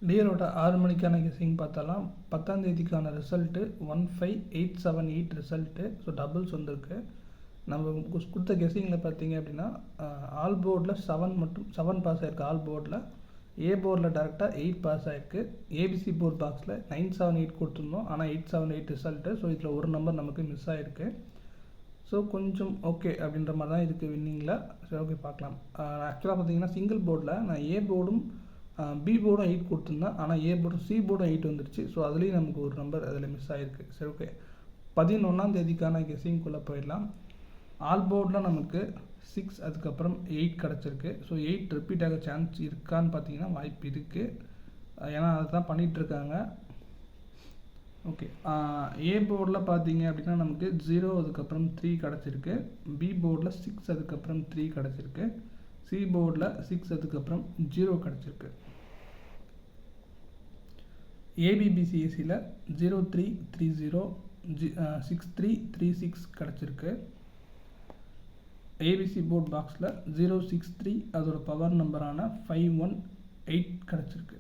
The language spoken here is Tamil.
டியரோட 6 மணிக்கான கெஸ்ஸிங் பார்த்தலாம். 10ஆம் தேதிக்கான ரிசல்ட்டு 15878 ரிசல்ட்டு. ஸோ டபுள்ஸ் வந்திருக்கு. நம்ம கொடுத்த கெஸ்ஸிங்கில் பார்த்தீங்க அப்படின்னா ஆல் போர்டில் 7 பாஸ் ஆகிருக்கு. ஆல் போர்டில் ஏ போர்டில் டேரெக்டாக 8 பாஸ் ஆகிருக்கு. ஏபிசி போர்ட் பாக்ஸில் 978 கொடுத்துருந்தோம், ஆனால் 878 ரிசல்ட்டு. ஸோ இதில் ஒரு நம்பர் நமக்கு மிஸ் ஆகிருக்கு. ஸோ கொஞ்சம் ஓகே அப்படின்ற மாதிரி தான் இருக்குது வின்னிங்கில். சரி, ஓகே பார்க்கலாம். ஆக்சுவலாக பார்த்தீங்கன்னா சிங்கிள் போர்டில் நான் ஏ போர்டும் பி போர்டும் 8 கொடுத்துருந்தேன், ஆனால் ஏ போர்டும் சி போர்டும் 8 வந்துருச்சு. ஸோ அதுலேயும் நமக்கு ஒரு நம்பர் அதில் மிஸ் ஆகிருக்கு. சரி, ஓகே 11ஆம் தேதிக்கான கெஸ்ஸிங்குள்ளே போயிடலாம். ஆல் போர்டில் நமக்கு 6 அதுக்கப்புறம் 8 கிடச்சிருக்கு. ஸோ 8 ரிப்பீட் ஆக சான்ஸ் இருக்கான்னு பார்த்தீங்கன்னா வாய்ப்பு இருக்குது, ஏன்னா அதுதான் பண்ணிகிட்ருக்காங்க. ஓகே, ஏ போர்டில் பார்த்தீங்க அப்படின்னா நமக்கு 0 அதுக்கப்புறம் 3 கிடச்சிருக்கு. பி போர்டில் 6 அதுக்கப்புறம் 3 கிடச்சிருக்கு. சி போர்டில் 6 அதுக்கப்புறம் 0 கிடச்சிருக்கு. ஏபிபிசிஎஸ்சியில் 0330 6336 கிடச்சிருக்கு. ஏபிசி போர்ட் பாக்ஸில் 063 அதோட பவர் நம்பரான 518 கிடச்சிருக்கு.